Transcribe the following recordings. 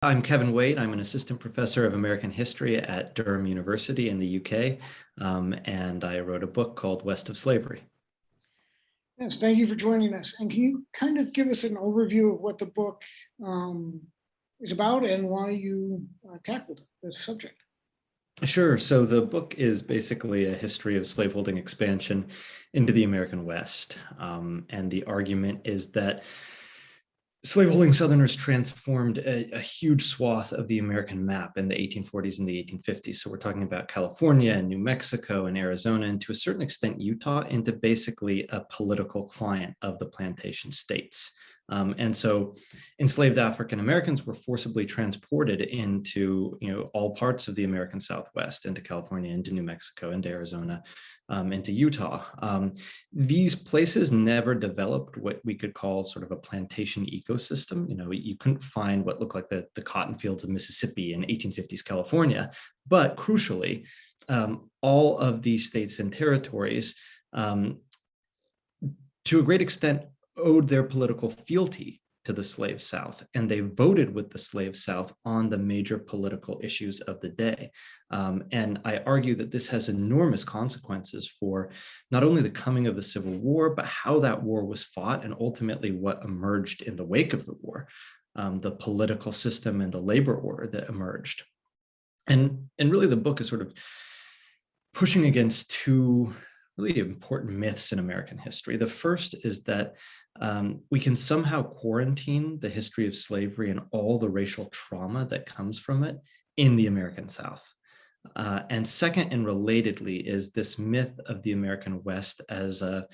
I'm Kevin Waite. I'm an assistant professor of American history at Durham University in the UK, and I wrote a book called West of Slavery. Yes, thank you for joining us. And can you kind of give us an overview of what the book is about and why you tackled the subject? Sure. So the book is basically a history of slaveholding expansion into the American West. And the argument is that slaveholding Southerners transformed a huge swath of the American map in the 1840s and the 1850s. So we're talking about California and New Mexico and Arizona, and to a certain extent, Utah, into basically a political client of the plantation states. And so enslaved African Americans were forcibly transported into, all parts of the American Southwest, into California, into New Mexico, into Arizona, into Utah. These places never developed what we could call sort of a plantation ecosystem. You couldn't find what looked like the cotton fields of Mississippi in 1850s California, but crucially, all of these states and territories, to a great extent, owed their political fealty to the slave South, and they voted with the slave South on the major political issues of the day. And I argue that this has enormous consequences for not only the coming of the Civil War, but how that war was fought and ultimately what emerged in the wake of the war, the political system and the labor order that emerged. And really the book is sort of pushing against two really important myths in American history. The first is that we can somehow quarantine the history of slavery and all the racial trauma that comes from it in the American South. And second, and relatedly, is this myth of the American West as a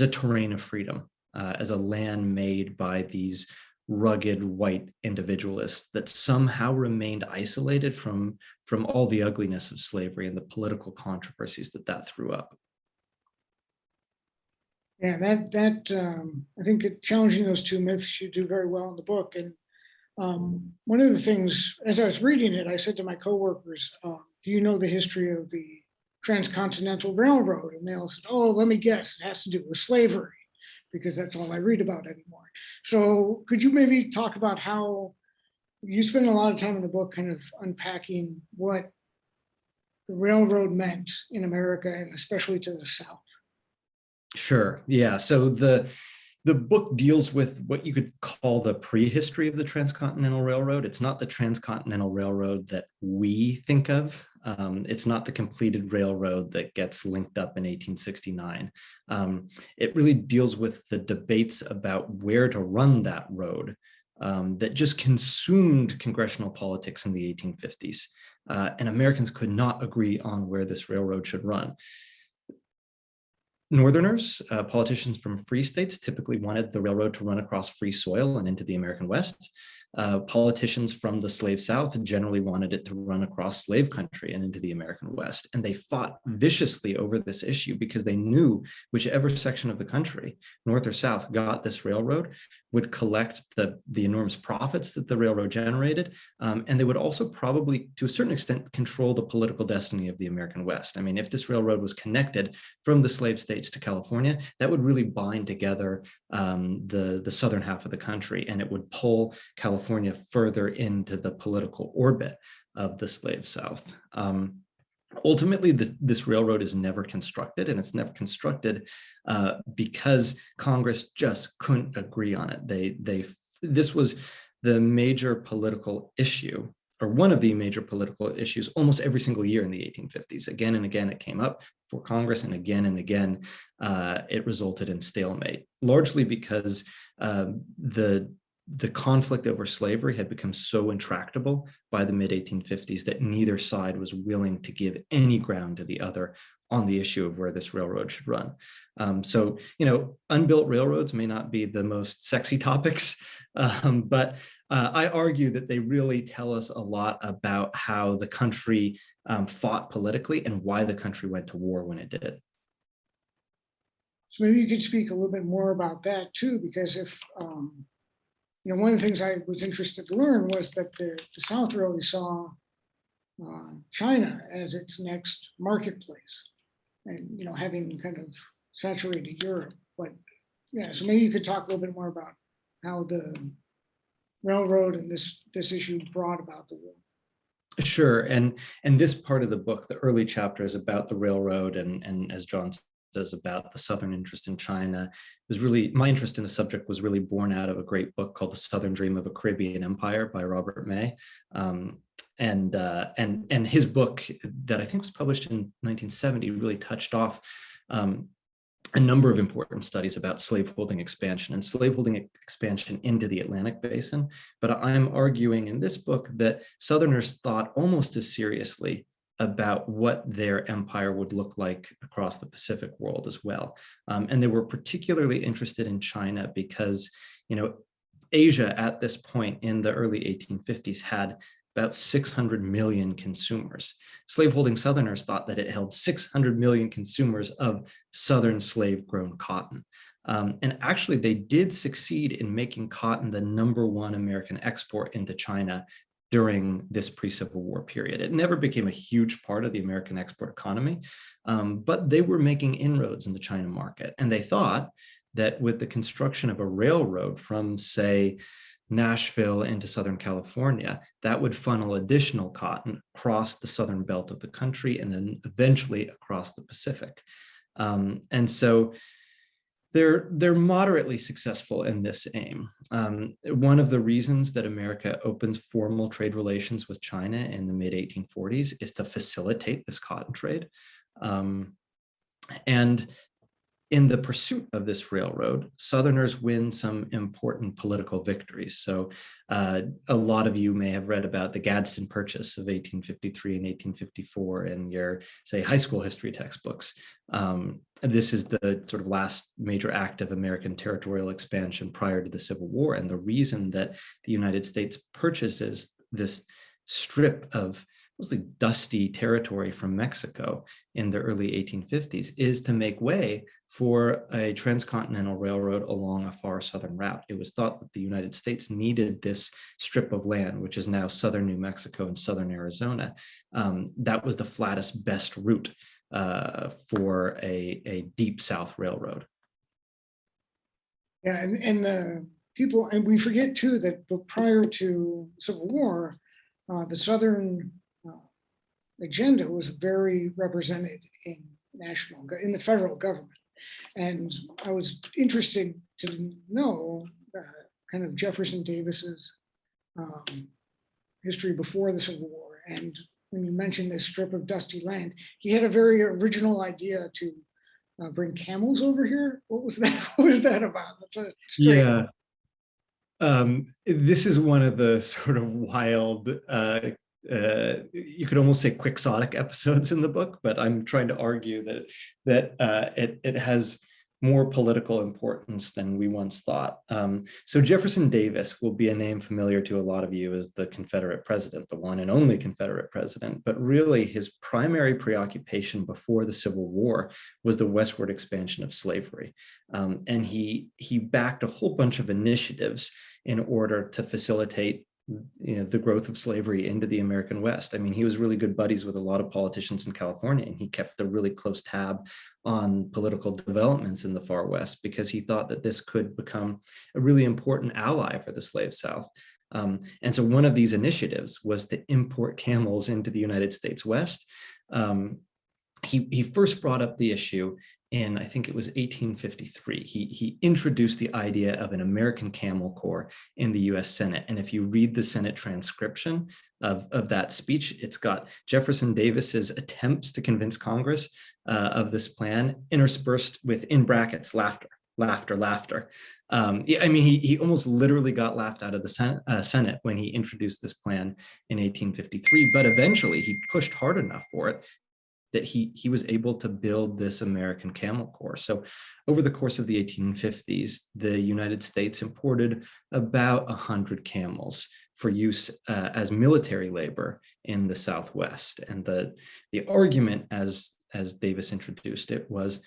terrain of freedom, as a land made by these rugged white individualists that somehow remained isolated from all the ugliness of slavery and the political controversies that threw up. Yeah, I think challenging those two myths you do very well in the book. And one of the things, as I was reading it, I said to my coworkers, do you know the history of the Transcontinental Railroad? And they all said, oh, let me guess, it has to do with slavery, because that's all I read about anymore. So could you maybe talk about how you spend a lot of time in the book kind of unpacking what the railroad meant in America, and especially to the South? Sure. Yeah. So the book deals with what you could call the prehistory of the Transcontinental Railroad. It's not the Transcontinental Railroad that we think of. It's not the completed railroad that gets linked up in 1869. It really deals with the debates about where to run that road that just consumed congressional politics in the 1850s. And Americans could not agree on where this railroad should run. Northerners, politicians from free states, typically wanted the railroad to run across free soil and into the American West. Politicians from the slave South generally wanted it to run across slave country and into the American West. And they fought viciously over this issue because they knew whichever section of the country, North or South, got this railroad would collect the enormous profits that the railroad generated. And they would also probably, to a certain extent, control the political destiny of the American West. I mean, if this railroad was connected from the slave states to California, that would really bind together the southern half of the country, and it would pull California further into the political orbit of the slave South. Ultimately, this railroad is never constructed, and it's never constructed because Congress just couldn't agree on it. This was the major political issue, or one of the major political issues, almost every single year in the 1850s. Again and again, it came up for Congress, and again, it resulted in stalemate, largely because the conflict over slavery had become so intractable by the mid-1850s that neither side was willing to give any ground to the other on the issue of where this railroad should run. So, unbuilt railroads may not be the most sexy topics, but I argue that they really tell us a lot about how the country fought politically and why the country went to war when it did. So maybe you could speak a little bit more about that too, because if one of the things I was interested to learn was that the South really saw China as its next marketplace, and having kind of saturated Europe. But yeah, so maybe you could talk a little bit more about how the railroad and this issue brought about the war. Sure, and this part of the book, the early chapter, is about the railroad, and as John says, about the Southern interest in China. It was really, my interest in the subject was really born out of a great book called The Southern Dream of a Caribbean Empire by Robert May. And his book that I think was published in 1970 really touched off a number of important studies about slaveholding expansion and slaveholding expansion into the Atlantic basin. But I'm arguing in this book that Southerners thought almost as seriously about what their empire would look like across the Pacific world as well. And they were particularly interested in China because, Asia at this point in the early 1850s had about 600 million consumers. Slaveholding Southerners thought that it held 600 million consumers of Southern slave-grown cotton. And actually, they did succeed in making cotton the #1 American export into China during this pre-Civil War period. It never became a huge part of the American export economy, but they were making inroads in the China market. And they thought that with the construction of a railroad from, say, Nashville into Southern California, that would funnel additional cotton across the southern belt of the country and then eventually across the Pacific. And so they're moderately successful in this aim. One of the reasons that America opens formal trade relations with China in the mid-1840s is to facilitate this cotton trade. And in the pursuit of this railroad, Southerners win some important political victories. So a lot of you may have read about the Gadsden Purchase of 1853 and 1854 in your, say, high school history textbooks. This is the sort of last major act of American territorial expansion prior to the Civil War. And the reason that the United States purchases this strip of mostly dusty territory from Mexico in the early 1850s is to make way for a transcontinental railroad along a far southern route. It was thought that the United States needed this strip of land, which is now southern New Mexico and southern Arizona. That was the flattest, best route for a deep South railroad. Yeah, and the people, and we forget too that prior to Civil War, the Southern agenda was very represented in the federal government. And I was interested to know kind of Jefferson Davis's history before the Civil War. And when you mentioned this strip of dusty land, he had a very original idea to bring camels over here. What was that? What was that about? That's a yeah. This is one of the sort of wild, you could almost say quixotic episodes in the book, but I'm trying to argue that it has more political importance than we once thought. So Jefferson Davis will be a name familiar to a lot of you as the Confederate president, the one and only Confederate president, but really his primary preoccupation before the Civil War was the westward expansion of slavery. And he backed a whole bunch of initiatives in order to facilitate the growth of slavery into the American West. I mean, he was really good buddies with a lot of politicians in California, and he kept a really close tab on political developments in the far West because he thought that this could become a really important ally for the slave South. And so one of these initiatives was to import camels into the United States West. He first brought up the issue in, I think it was 1853. He introduced the idea of an American Camel Corps in the US Senate. And if you read the Senate transcription of that speech, it's got Jefferson Davis's attempts to convince Congress of this plan interspersed with, in brackets, laughter, laughter, laughter. I mean, he almost literally got laughed out of the Senate when he introduced this plan in 1853, but eventually he pushed hard enough for it that he was able to build this American Camel Corps. So over the course of the 1850s, the United States imported about 100 camels for use as military labor in the Southwest. And the argument, as Davis introduced it, was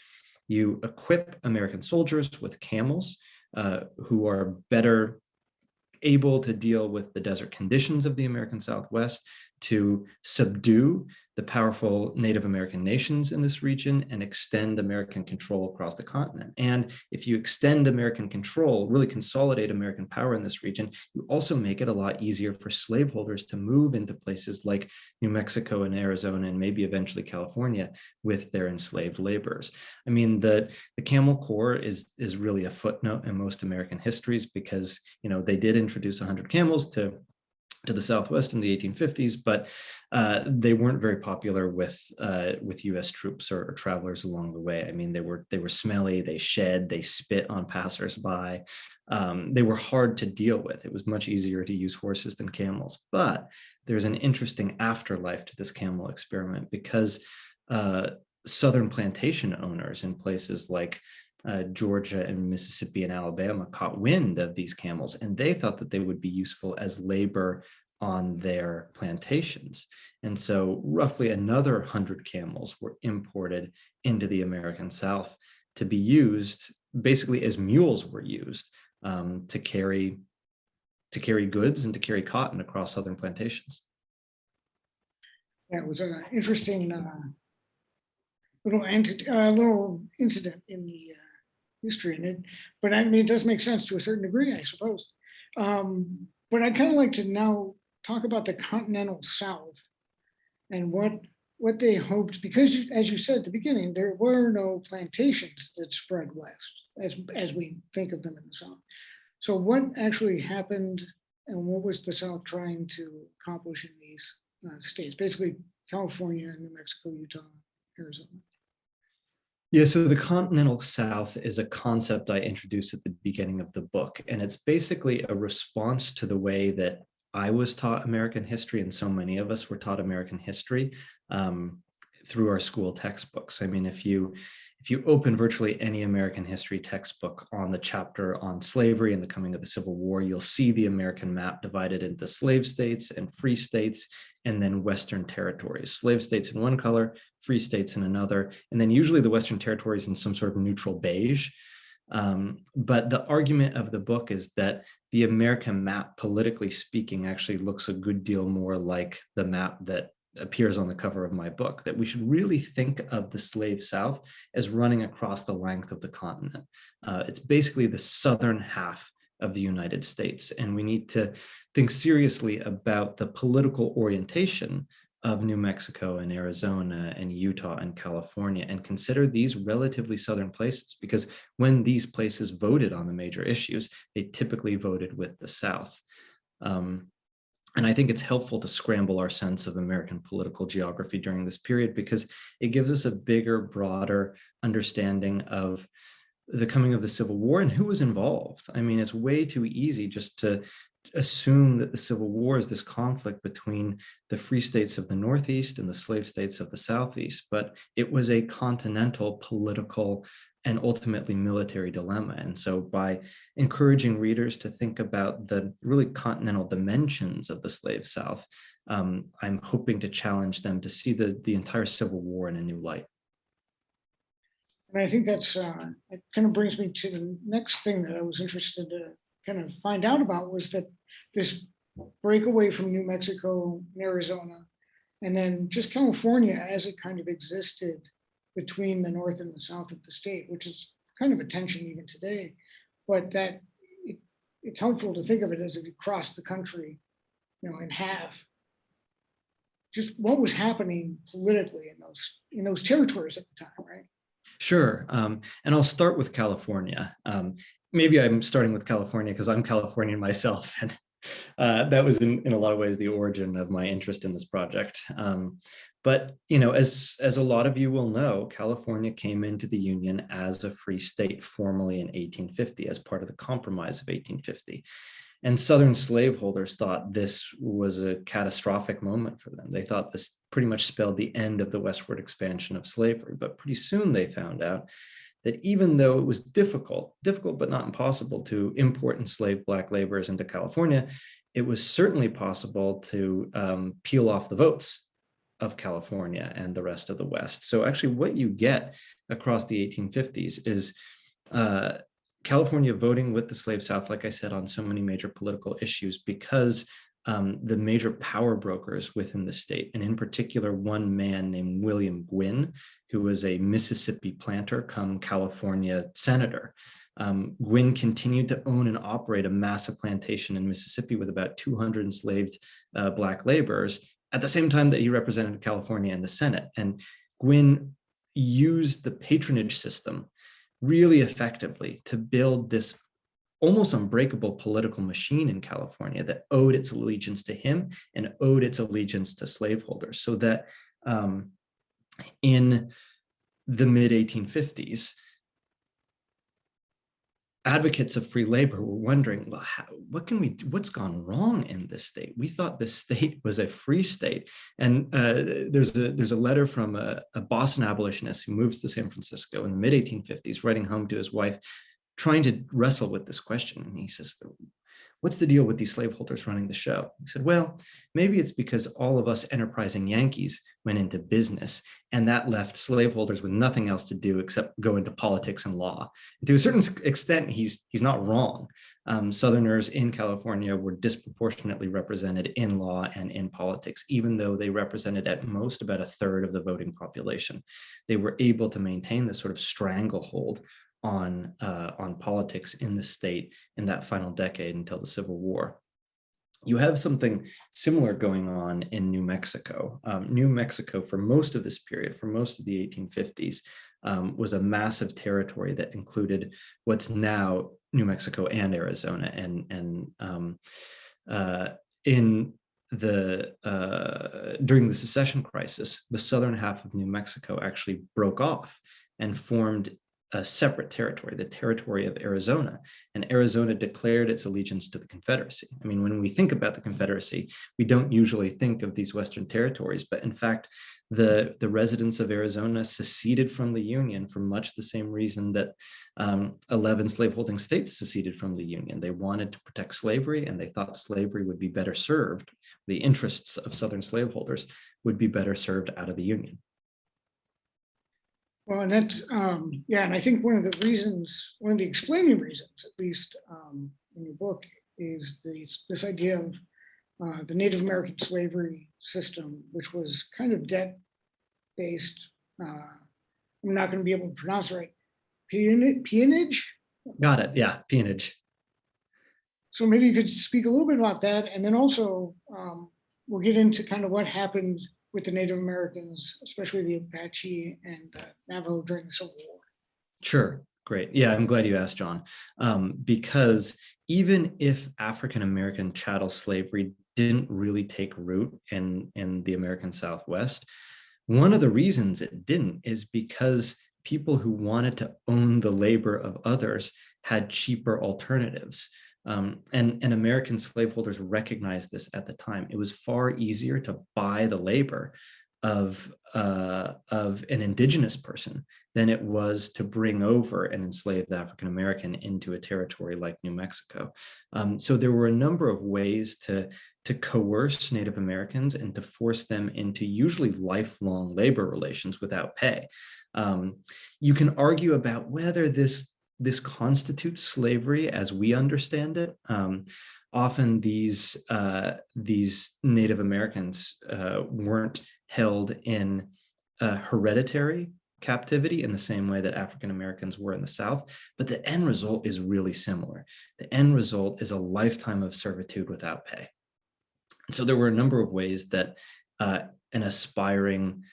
you equip American soldiers with camels who are better able to deal with the desert conditions of the American Southwest, to subdue the powerful Native American nations in this region and extend American control across the continent. And if you extend American control, really consolidate American power in this region, you also make it a lot easier for slaveholders to move into places like New Mexico and Arizona, and maybe eventually California, with their enslaved laborers. I mean, the Camel Corps is really a footnote in most American histories, because, you know, they did introduce 100 camels to the Southwest in the 1850s, but they weren't very popular with U.S. troops or travelers along the way. I mean, they were smelly, they shed, they spit on passersby. They were hard to deal with. It was much easier to use horses than camels. But there's an interesting afterlife to this camel experiment, because Southern plantation owners in places like Georgia and Mississippi and Alabama caught wind of these camels, and they thought that they would be useful as labor on their plantations. And so roughly another 100 camels were imported into the American South to be used basically as mules were used to carry goods and to carry cotton across Southern plantations. Yeah, it was an interesting little incident in the history in it, but I mean, it does make sense to a certain degree, I suppose. But I'd kind of like to now talk about the Continental South and what they hoped, because as you said at the beginning, there were no plantations that spread west as we think of them in the South. So what actually happened, and what was the South trying to accomplish in these states, basically California, New Mexico, Utah, Arizona? Yeah, so the Continental South is a concept I introduced at the beginning of the book, and it's basically a response to the way that I was taught American history, and so many of us were taught American history through our school textbooks. I mean, if you open virtually any American history textbook on the chapter on slavery and the coming of the Civil War, you'll see the American map divided into slave states and free states, and then Western territories. Slave states in one color, free states in another, and then usually the Western territories in some sort of neutral beige. But the argument of the book is that the American map, politically speaking, actually looks a good deal more like the map that appears on the cover of my book, that we should really think of the slave South as running across the length of the continent. It's basically the southern half of the United States, and we need to think seriously about the political orientation of New Mexico and Arizona and Utah and California, and consider these relatively southern places, because when these places voted on the major issues, they typically voted with the South. And I think it's helpful to scramble our sense of American political geography during this period, because it gives us a bigger, broader understanding of the coming of the Civil War and who was involved. I mean, it's way too easy just to assume that the Civil War is this conflict between the free states of the Northeast and the slave states of the Southeast, but it was a continental political and ultimately military dilemma. And so by encouraging readers to think about the really continental dimensions of the slave South, I'm hoping to challenge them to see the entire Civil War in a new light. And I think that's, it kind of brings me to the next thing that I was interested to kind of find out about, was that this breakaway from New Mexico and Arizona, and then just California as it kind of existed between the North and the South of the state, which is kind of a tension even today, but that it's helpful to think of it as if you cross the country, you know, in half. Just what was happening politically in those territories at the time, right? Sure. And I'll start with California. Maybe I'm starting with California because I'm Californian myself. And that was in a lot of ways the origin of my interest in this project. But, you know, as a lot of you will know, California came into the Union as a free state formally in 1850 as part of the Compromise of 1850. And Southern slaveholders thought this was a catastrophic moment for them. They thought this pretty much spelled the end of the westward expansion of slavery. But pretty soon they found out that even though it was difficult but not impossible to import enslaved Black laborers into California, it was certainly possible to peel off the votes of California and the rest of the West. So actually what you get across the 1850s is California voting with the slave South, like I said, on so many major political issues because the major power brokers within the state, and in particular, one man named William Gwynn, who was a Mississippi planter come California senator. Gwynn continued to own and operate a massive plantation in Mississippi with about 200 enslaved Black laborers at the same time that he represented California in the Senate. And Gwynn used the patronage system really effectively to build this almost unbreakable political machine in California that owed its allegiance to him and owed its allegiance to slaveholders. So that in the mid-1850s, advocates of free labor were wondering, well, what's gone wrong in this state? We thought this state was a free state. And there's a letter from a Boston abolitionist who moves to San Francisco in the mid-1850s, writing home to his wife, trying to wrestle with this question. And he says, what's the deal with these slaveholders running the show? He said, well, maybe it's because all of us enterprising Yankees went into business, and that left slaveholders with nothing else to do except go into politics and law. To a certain extent, he's not wrong. Southerners in California were disproportionately represented in law and in politics, even though they represented at most about a third of the voting population. They were able to maintain this sort of stranglehold on politics in the state in that final decade until the Civil War. You have something similar going on in New Mexico. New Mexico, for most of this period, for most of the 1850s, was a massive territory that included what's now New Mexico and Arizona. And during the secession crisis, the southern half of New Mexico actually broke off and formed a separate territory, the territory of Arizona. And Arizona declared its allegiance to the Confederacy. I mean, when we think about the Confederacy, we don't usually think of these Western territories, but in fact, the residents of Arizona seceded from the Union for much the same reason that 11 slaveholding states seceded from the Union. They wanted to protect slavery, and they thought slavery would be better served, the interests of Southern slaveholders would be better served out of the Union. Well, and that's, yeah, and I think one of the explaining reasons, at least in your book, is this idea of the Native American slavery system, which was kind of debt-based. I'm not going to be able to pronounce it right. Peonage? Got it, yeah, peonage. So maybe you could speak a little bit about that, and then also we'll get into kind of what happened with the Native Americans, especially the Apache and Navajo during the Civil War. Sure, great. Yeah, I'm glad you asked, John, because even if African-American chattel slavery didn't really take root in the American Southwest, one of the reasons it didn't is because people who wanted to own the labor of others had cheaper alternatives. And American slaveholders recognized this at the time. It was far easier to buy the labor of an indigenous person than it was to bring over an enslaved African American into a territory like New Mexico. So there were a number of ways to coerce Native Americans and to force them into usually lifelong labor relations without pay. You can argue about whether this constitutes slavery as we understand it. Often these Native Americans weren't held in hereditary captivity in the same way that African Americans were in the South, but the end result is really similar. The end result is a lifetime of servitude without pay. So there were a number of ways that an aspiring,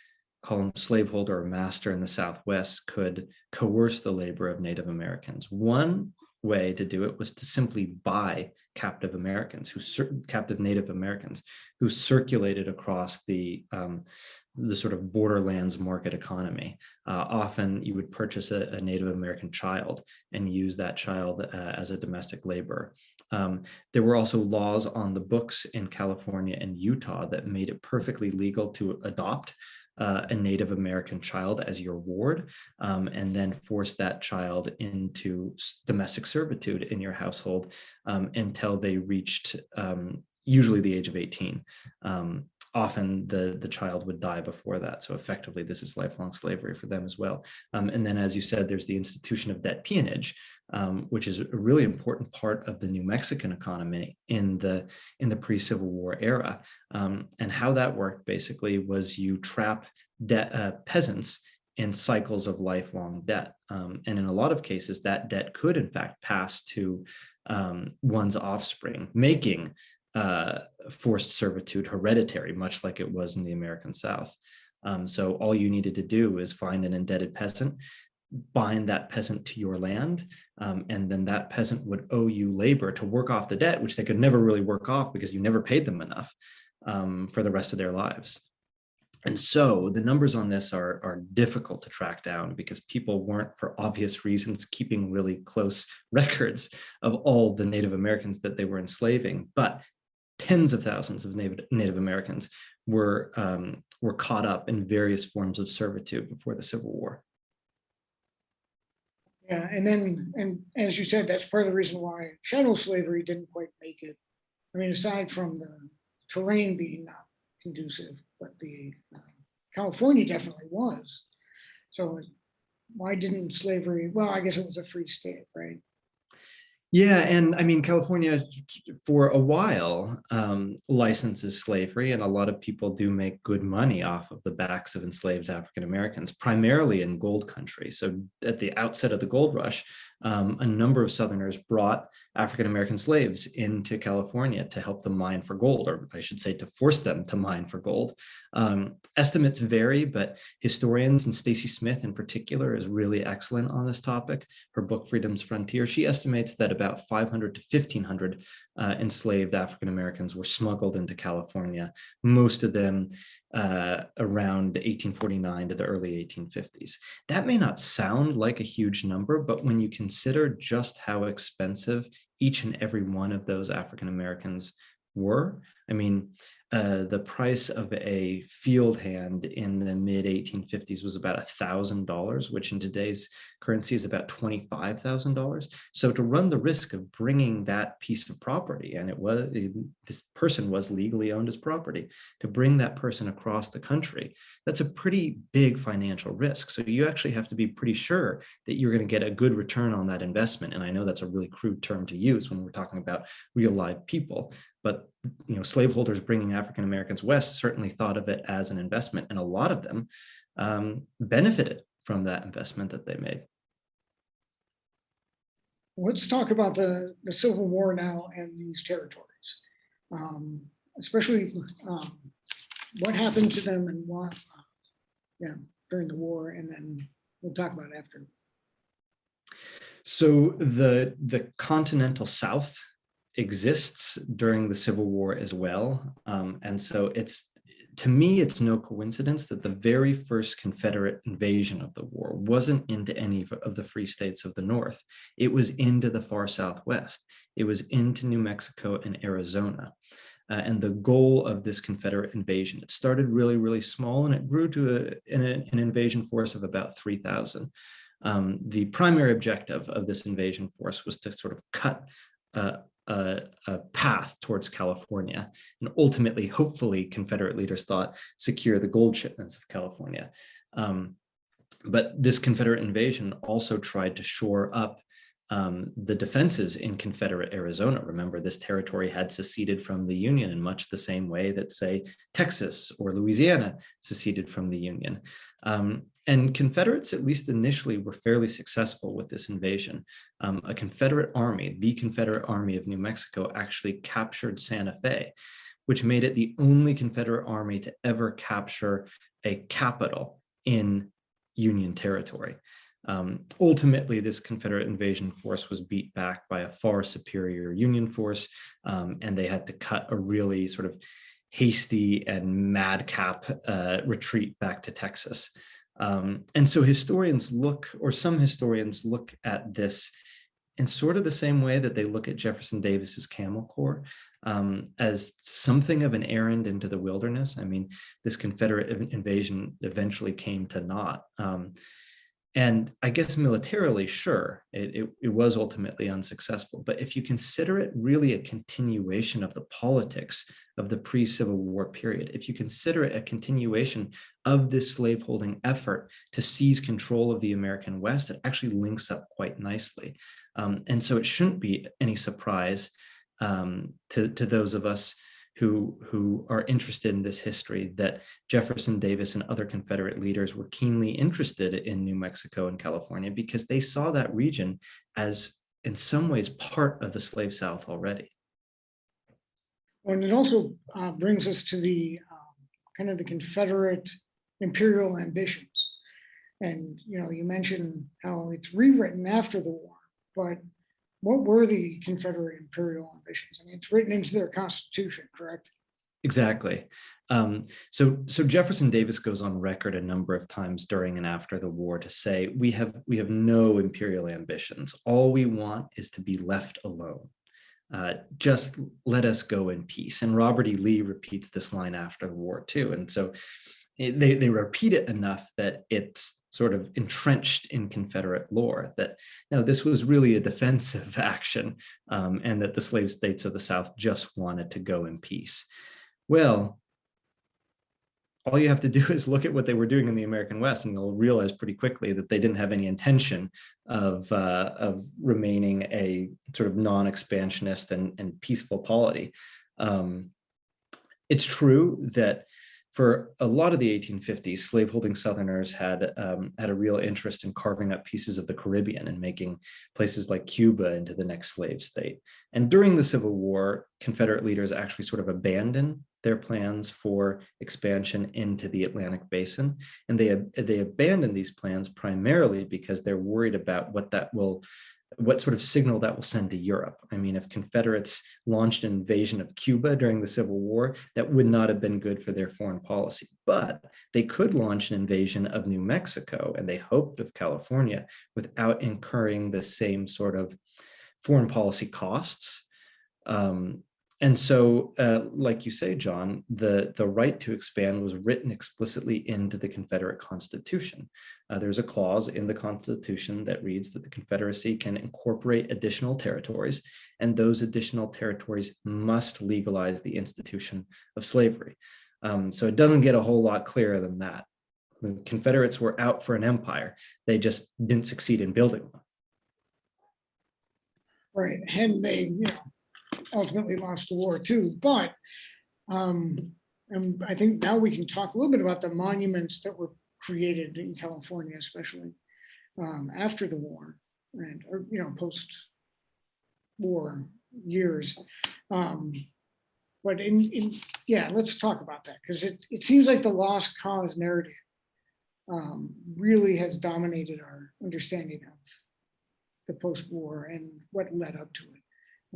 call them slaveholder or master in the Southwest, could coerce the labor of Native Americans. One way to do it was to simply buy captive Native Americans who circulated across the sort of borderlands market economy. Often you would purchase a Native American child and use that child as a domestic laborer. There were also laws on the books in California and Utah that made it perfectly legal to adopt a Native American child as your ward, and then force that child into domestic servitude in your household until they reached usually the age of 18. often the child would die before that. So effectively, this is lifelong slavery for them as well. And then, as you said, there's the institution of debt peonage, which is a really important part of the New Mexican economy in the pre-Civil War era. And how that worked basically was you trap peasants in cycles of lifelong debt. And in a lot of cases, that debt could in fact pass to one's offspring, making forced servitude hereditary, much like it was in the American South. So all you needed to do is find an indebted peasant, bind that peasant to your land, and then that peasant would owe you labor to work off the debt, which they could never really work off because you never paid them enough for the rest of their lives. And so the numbers on this are difficult to track down because people weren't, for obvious reasons, keeping really close records of all the Native Americans that they were enslaving. But tens of thousands of Native Americans were caught up in various forms of servitude before the Civil War. Yeah, and as you said, that's part of the reason why chattel slavery didn't quite make it. I mean, aside from the terrain being not conducive, but the California definitely was. So why didn't slavery? Well, I guess it was a free state, right? Yeah, and I mean, California for a while licenses slavery, and a lot of people do make good money off of the backs of enslaved African Americans, primarily in gold country. So at the outset of the gold rush, a number of Southerners brought African American slaves into California to help them mine for gold, or I should say to force them to mine for gold. Estimates vary, but historians, and Stacy Smith in particular is really excellent on this topic. Her book, Freedom's Frontier, she estimates that about 500 to 1,500 enslaved African Americans were smuggled into California, most of them around 1849 to the early 1850s. That may not sound like a huge number, but when you consider just how expensive each and every one of those African Americans were, I mean, the price of a field hand in the mid 1850s was about $1,000, which in today's currency is about $25,000. So to run the risk of bringing that piece of property, and this person was legally owned as property, to bring that person across the country, that's a pretty big financial risk. So you actually have to be pretty sure that you're going to get a good return on that investment. And I know that's a really crude term to use when we're talking about real live people, but slaveholders bringing African Americans west certainly thought of it as an investment, and a lot of them benefited from that investment that they made. Let's talk about the Civil War now and these territories, especially what happened to them and what, during the war, and then we'll talk about it after. So the Continental South exists during the Civil War as well. And so to me, it's no coincidence that the very first Confederate invasion of the war wasn't into any of the free states of the North. It was into the far Southwest. It was into New Mexico and Arizona. And the goal of this Confederate invasion, it started really, really small, and it grew to an invasion force of about 3,000. The primary objective of this invasion force was to sort of cut a path towards California, and ultimately, hopefully, Confederate leaders thought, secure the gold shipments of California. But this Confederate invasion also tried to shore up the defenses in Confederate Arizona. Remember, this territory had seceded from the Union in much the same way that, say, Texas or Louisiana seceded from the Union. And Confederates, at least initially, were fairly successful with this invasion. A Confederate army, the Confederate Army of New Mexico, actually captured Santa Fe, which made it the only Confederate army to ever capture a capital in Union territory. Ultimately, this Confederate invasion force was beat back by a far superior Union force, and they had to cut a really sort of hasty and madcap retreat back to Texas. And so some historians look at this in sort of the same way that they look at Jefferson Davis's Camel Corps, as something of an errand into the wilderness. I mean, this Confederate invasion eventually came to naught. And I guess militarily, sure, it was ultimately unsuccessful. But if you consider it really a continuation of the politics of the pre-Civil War period, if you consider it a continuation of this slaveholding effort to seize control of the American West, it actually links up quite nicely. And so it shouldn't be any surprise to those of us who are interested in this history that Jefferson Davis and other Confederate leaders were keenly interested in New Mexico and California, because they saw that region as, in some ways, part of the slave South already. And it also brings us to the kind of the Confederate imperial ambitions. And, you mentioned how it's rewritten after the war, but what were the Confederate imperial ambitions? I mean, it's written into their Constitution, correct? Exactly. So Jefferson Davis goes on record a number of times during and after the war to say, we have no imperial ambitions. All we want is to be left alone. Just let us go in peace. And Robert E. Lee repeats this line after the war too. And so they repeat it enough that it's sort of entrenched in Confederate lore that no, this was really a defensive action, and that the slave states of the South just wanted to go in peace. Well, all you have to do is look at what they were doing in the American West, and you'll realize pretty quickly that they didn't have any intention of remaining a sort of non-expansionist and peaceful polity. It's true that for a lot of the 1850s, slaveholding Southerners had a real interest in carving up pieces of the Caribbean and making places like Cuba into the next slave state. And during the Civil War, Confederate leaders actually sort of abandoned their plans for expansion into the Atlantic Basin. And they abandoned these plans primarily because they're worried about what sort of signal that will send to Europe. I mean, if Confederates launched an invasion of Cuba during the Civil War, that would not have been good for their foreign policy. But they could launch an invasion of New Mexico, and they hoped of California, without incurring the same sort of foreign policy costs. And so, like you say, John, the right to expand was written explicitly into the Confederate Constitution. There's a clause in the Constitution that reads that the Confederacy can incorporate additional territories, and those additional territories must legalize the institution of slavery. So it doesn't get a whole lot clearer than that. The Confederates were out for an empire. They just didn't succeed in building one. Right, and they, ultimately lost the war too. But and I think now we can talk a little bit about the monuments that were created in California, especially after the war and post-war years. But let's talk about that, because it seems like the lost cause narrative really has dominated our understanding of the post-war and what led up to it.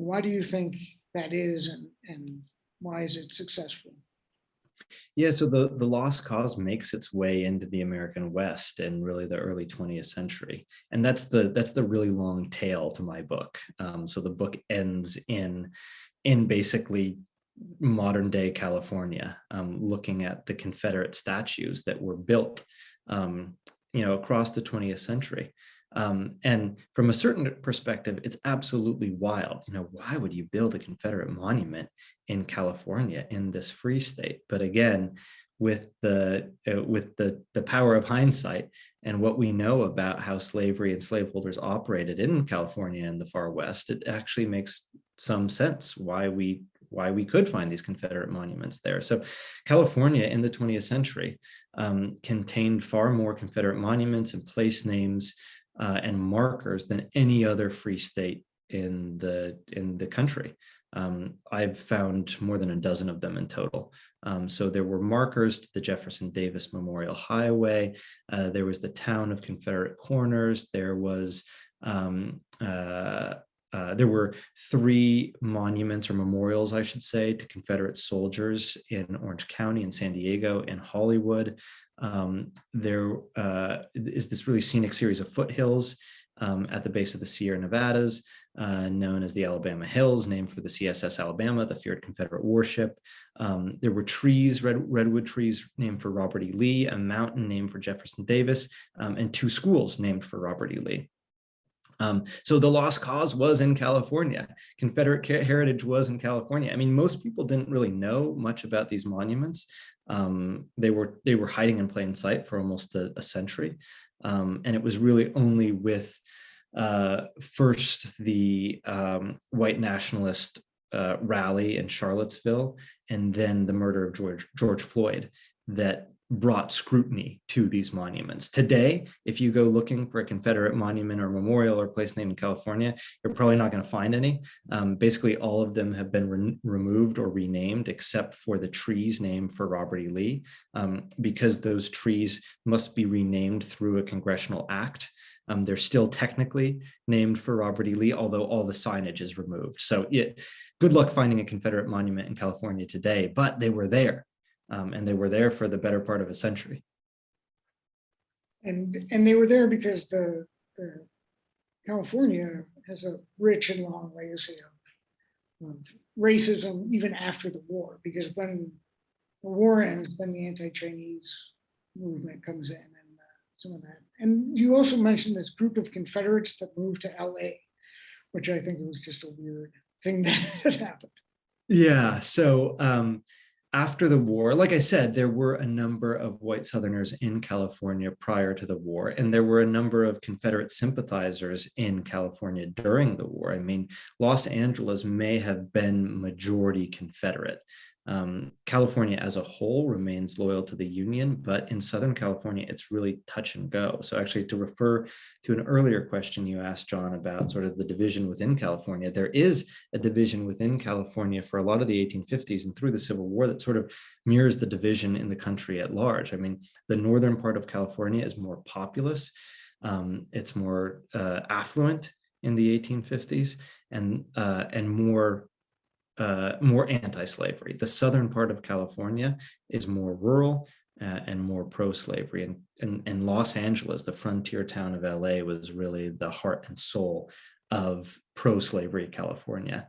Why do you think that is, and why is it successful? Yeah, so the lost cause makes its way into the American West in really the early 20th century. And that's the really long tail to my book. So the book ends in basically modern day California, looking at the Confederate statues that were built across the 20th century. And from a certain perspective, it's absolutely wild. Why would you build a Confederate monument in California, in this free state? But again, with the power of hindsight and what we know about how slavery and slaveholders operated in California and the far West, it actually makes some sense why we could find these Confederate monuments there. So California in the 20th century contained far more Confederate monuments and place names and markers than any other free state in the country. I've found more than a dozen of them in total. So there were markers to the Jefferson Davis Memorial Highway. There was the town of Confederate Corners. There was there were 3 monuments or memorials, I should say, to Confederate soldiers in Orange County and San Diego and Hollywood. There is this really scenic series of foothills at the base of the Sierra Nevadas, known as the Alabama Hills, named for the CSS Alabama, the feared Confederate warship. There were trees, redwood trees named for Robert E. Lee, a mountain named for Jefferson Davis, and 2 schools named for Robert E. Lee. So the lost cause was in California. Confederate heritage was in California. I mean, most people didn't really know much about these monuments. They were hiding in plain sight for almost a century. And it was really only with first the white nationalist rally in Charlottesville, and then the murder of George Floyd that brought scrutiny to these monuments. Today, if you go looking for a Confederate monument or memorial or place name in California, you're probably not going to find any. Basically, all of them have been removed or renamed, except for the trees named for Robert E. Lee, because those trees must be renamed through a congressional act. They're still technically named for Robert E. Lee, although all the signage is removed. So yeah, good luck finding a Confederate monument in California today, but they were there. And they were there for the better part of a century. And they were there because the California has a rich and long legacy of racism even after the war, because when the war ends, then the anti-Chinese movement comes in and some of that. And you also mentioned this group of Confederates that moved to LA, which I think was just a weird thing that happened. Yeah, so after the war, like I said, there were a number of white Southerners in California prior to the war, and there were a number of Confederate sympathizers in California during the war. I mean, Los Angeles may have been majority Confederate. California as a whole remains loyal to the Union, but in Southern California, it's really touch and go. So actually, to refer to an earlier question you asked, John, about sort of the division within California, there is a division within California for a lot of the 1850s and through the Civil War that sort of mirrors the division in the country at large. I mean, the northern part of California is more populous. It's more affluent in the 1850s and more anti-slavery. The southern part of California is more rural and more pro-slavery. And Los Angeles, the frontier town of LA, was really the heart and soul of pro-slavery California.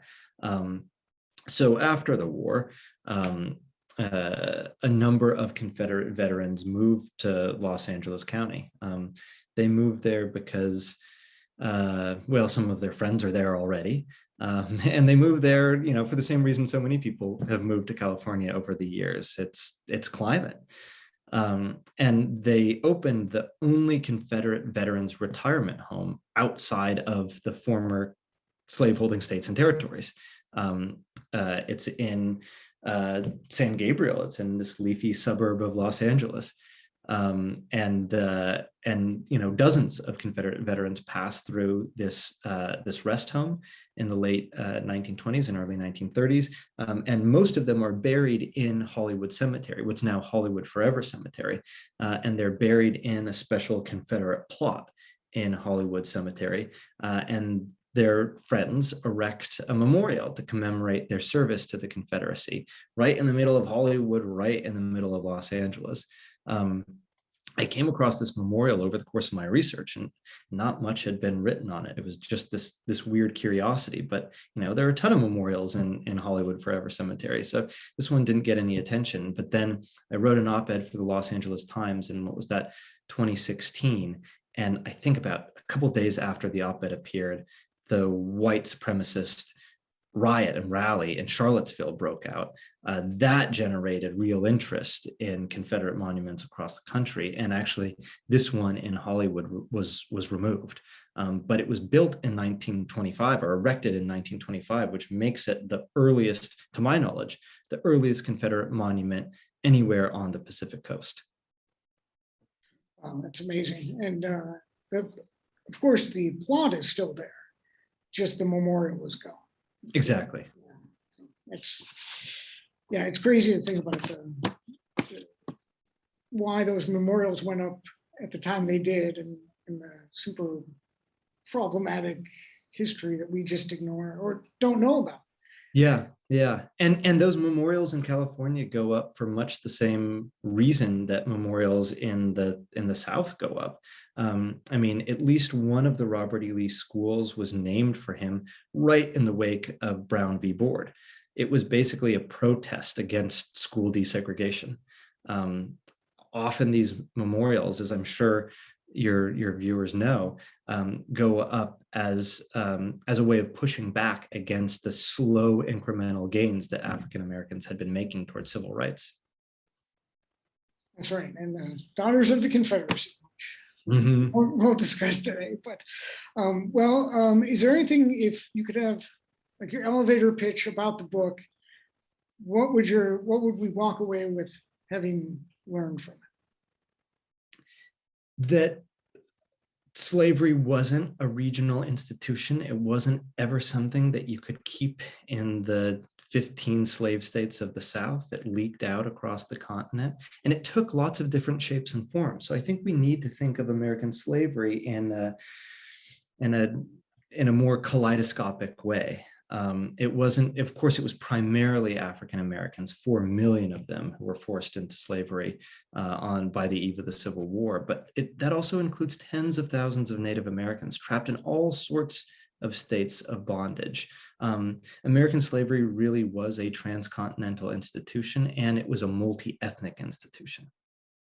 So after the war, a number of Confederate veterans moved to Los Angeles County. They moved there because, well, some of their friends are there already. And they moved there, you know, for the same reason so many people have moved to California over the years. It's climate. And they opened the only Confederate veterans retirement home outside of the former slaveholding states and territories. It's in San Gabriel. It's in this leafy suburb of Los Angeles. And you know, dozens of Confederate veterans passed through this rest home in the late 1920s and early 1930s, and most of them are buried in Hollywood Cemetery, what's now Hollywood Forever Cemetery, and they're buried in a special Confederate plot in Hollywood Cemetery, and their friends erect a memorial to commemorate their service to the Confederacy, right in the middle of Hollywood, right in the middle of Los Angeles. I came across this memorial over the course of my research, and not much had been written on it. It was just this weird curiosity, but you know, there are a ton of memorials in Hollywood Forever Cemetery. So this one didn't get any attention, but then I wrote an op-ed for the Los Angeles Times in, what was that, 2016. And I think about a couple of days after the op-ed appeared, the white supremacist riot and rally in Charlottesville broke out. That generated real interest in Confederate monuments across the country. And actually, this one in Hollywood was removed. But it was built in 1925 or erected in 1925, which makes it the earliest, to my knowledge, the earliest Confederate monument anywhere on the Pacific coast. That's amazing. And of course, the plot is still there, just the memorial was gone. Exactly. It's crazy to think about why those memorials went up at the time they did, and the super problematic history that we just ignore or don't know about. Yeah. And those memorials in California go up for much the same reason that memorials in the South go up. I mean, at least one of the Robert E. Lee schools was named for him right in the wake of Brown v. Board. It was basically a protest against school desegregation. Often these memorials, as I'm sure your viewers know, go up as a way of pushing back against the slow incremental gains that African Americans had been making towards civil rights. That's right. And the Daughters of the Confederacy. Mm-hmm. We'll discuss today, but is there anything, if you could have like your elevator pitch about the book, what would we walk away with having learned from it? That slavery wasn't a regional institution. It wasn't ever something that you could keep in the 15 slave states of the South. That leaked out across the continent, and it took lots of different shapes and forms. So I think we need to think of American slavery in a more kaleidoscopic way. It wasn't, of course, it was primarily African Americans, 4 million of them, who were forced into slavery by the eve of the Civil War. But that also includes tens of thousands of Native Americans trapped in all sorts of states of bondage. American slavery really was a transcontinental institution, and it was a multi-ethnic institution.